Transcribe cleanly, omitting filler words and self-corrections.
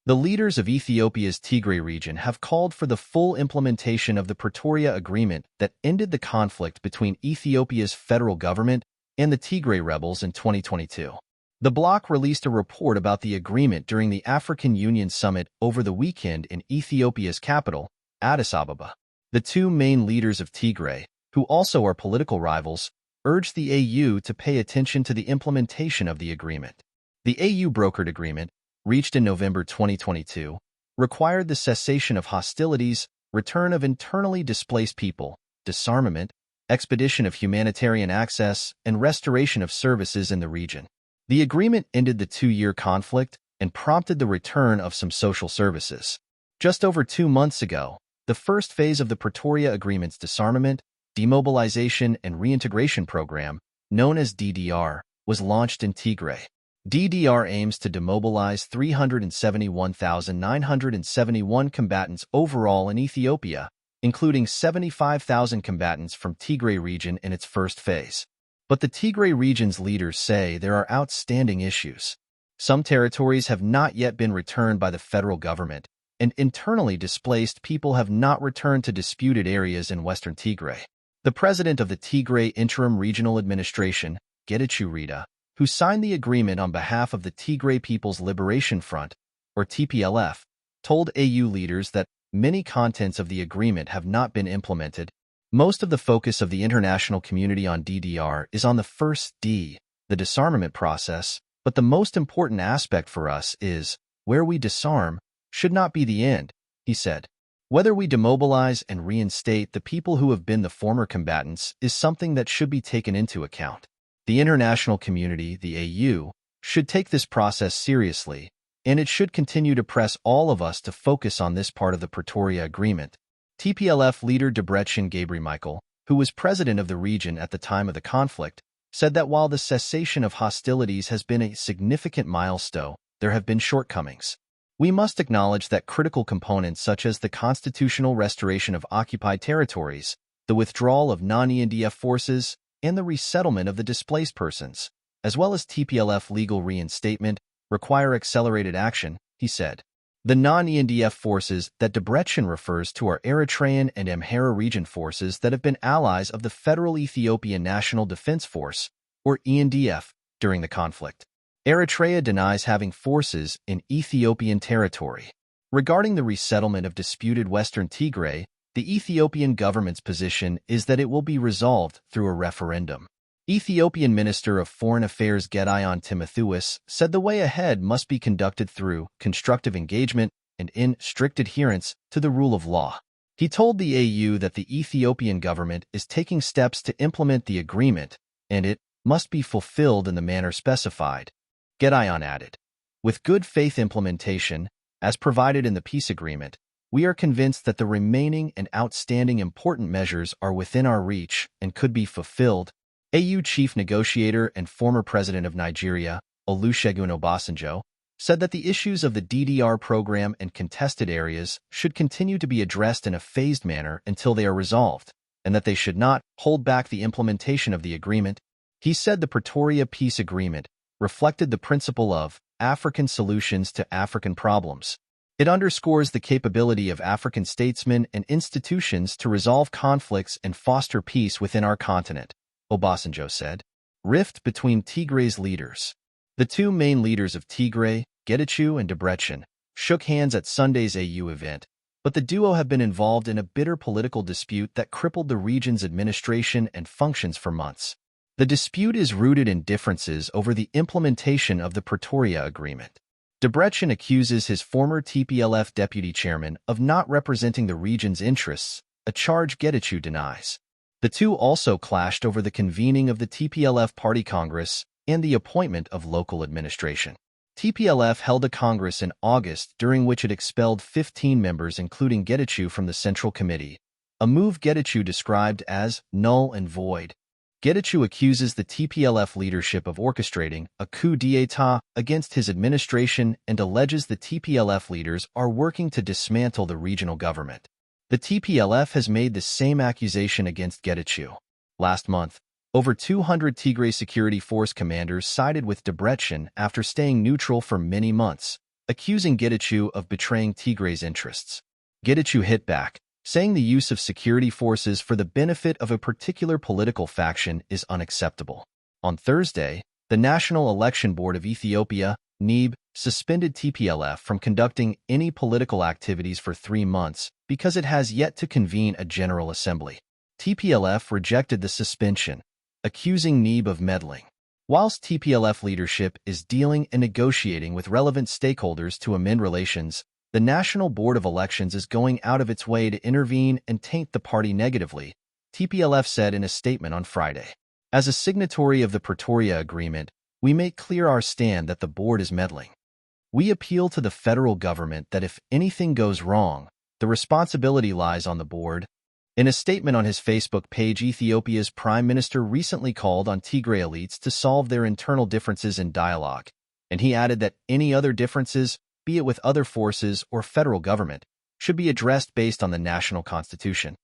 The leaders of Ethiopia's Tigray region have called for the full implementation of the Pretoria Agreement that ended the conflict between Ethiopia's federal government and the Tigray rebels in 2022. The bloc released a report about the agreement during the African Union Summit over the weekend in Ethiopia's capital, Addis Ababa. The two main leaders of Tigray, who also are political rivals, urged the AU to pay attention to the implementation of the agreement. The AU-brokered agreement, reached in November 2022, required the cessation of hostilities, return of internally displaced people, disarmament, expedition of humanitarian access, and restoration of services in the region. The agreement ended the two-year conflict and prompted the return of some social services. Just over 2 months ago, the first phase of the Pretoria Agreement's disarmament, demobilization, and reintegration program, known as DDR, was launched in Tigray. DDR aims to demobilize 371,971 combatants overall in Ethiopia, including 75,000 combatants from Tigray region in its first phase. But the Tigray region's leaders say there are outstanding issues. Some territories have not yet been returned by the federal government, and internally displaced people have not returned to disputed areas in western Tigray. The president of the Tigray Interim Regional Administration, Getachew Reda, who signed the agreement on behalf of the Tigray People's Liberation Front, or TPLF, told AU leaders that many contents of the agreement have not been implemented. Most of the focus of the international community on DDR is on the first D, the disarmament process, but the most important aspect for us is, where we disarm, should not be the end, he said. Whether we demobilize and reinstate the people who have been the former combatants is something that should be taken into account. The international community, the AU, should take this process seriously, and it should continue to press all of us to focus on this part of the Pretoria Agreement. TPLF leader Debretsion Gebremichael, who was president of the region at the time of the conflict, said that while the cessation of hostilities has been a significant milestone, there have been shortcomings. We must acknowledge that critical components such as the constitutional restoration of occupied territories, the withdrawal of non-ENDF forces, and the resettlement of the displaced persons, as well as TPLF legal reinstatement, require accelerated action, he said. The non-ENDF forces that Debretsion refers to are Eritrean and Amhara region forces that have been allies of the Federal Ethiopian National Defense Force, or ENDF, during the conflict. Eritrea denies having forces in Ethiopian territory. Regarding the resettlement of disputed Western Tigray, the Ethiopian government's position is that it will be resolved through a referendum. Ethiopian Minister of Foreign Affairs Gedeon Timotheus said the way ahead must be conducted through constructive engagement and in strict adherence to the rule of law. He told the AU that the Ethiopian government is taking steps to implement the agreement, and it must be fulfilled in the manner specified. Gedeon added, with good faith implementation, as provided in the peace agreement, we are convinced that the remaining and outstanding important measures are within our reach and could be fulfilled. AU chief negotiator and former president of Nigeria, Olusegun Obasanjo, said that the issues of the DDR program and contested areas should continue to be addressed in a phased manner until they are resolved, and that they should not hold back the implementation of the agreement. He said the Pretoria Peace Agreement reflected the principle of African solutions to African problems. It underscores the capability of African statesmen and institutions to resolve conflicts and foster peace within our continent, Obasanjo said. Rift between Tigray's leaders. The two main leaders of Tigray, Getachew and Debretsion, shook hands at Sunday's AU event, but the duo have been involved in a bitter political dispute that crippled the region's administration and functions for months. The dispute is rooted in differences over the implementation of the Pretoria Agreement. Debretsion accuses his former TPLF deputy chairman of not representing the region's interests, a charge Getachew denies. The two also clashed over the convening of the TPLF Party Congress and the appointment of local administration. TPLF held a Congress in August during which it expelled 15 members including Getachew from the Central Committee, a move Getachew described as null and void. Getachew accuses the TPLF leadership of orchestrating a coup d'état against his administration and alleges the TPLF leaders are working to dismantle the regional government. The TPLF has made the same accusation against Getachew. Last month, over 200 Tigray Security Force commanders sided with Debretsion after staying neutral for many months, accusing Getachew of betraying Tigray's interests. Getachew hit back, saying the use of security forces for the benefit of a particular political faction is unacceptable. On Thursday, the National Election Board of Ethiopia, NEB, suspended TPLF from conducting any political activities for 3 months because it has yet to convene a General Assembly. TPLF rejected the suspension, accusing NEB of meddling. Whilst TPLF leadership is dealing and negotiating with relevant stakeholders to amend relations, the National Board of Elections is going out of its way to intervene and taint the party negatively, TPLF said in a statement on Friday. As a signatory of the Pretoria Agreement, we make clear our stand that the board is meddling. We appeal to the federal government that if anything goes wrong, the responsibility lies on the board. In a statement on his Facebook page, Ethiopia's Prime Minister recently called on Tigray elites to solve their internal differences in dialogue, and he added that any other differences, be it with other forces or federal government, should be addressed based on the national constitution.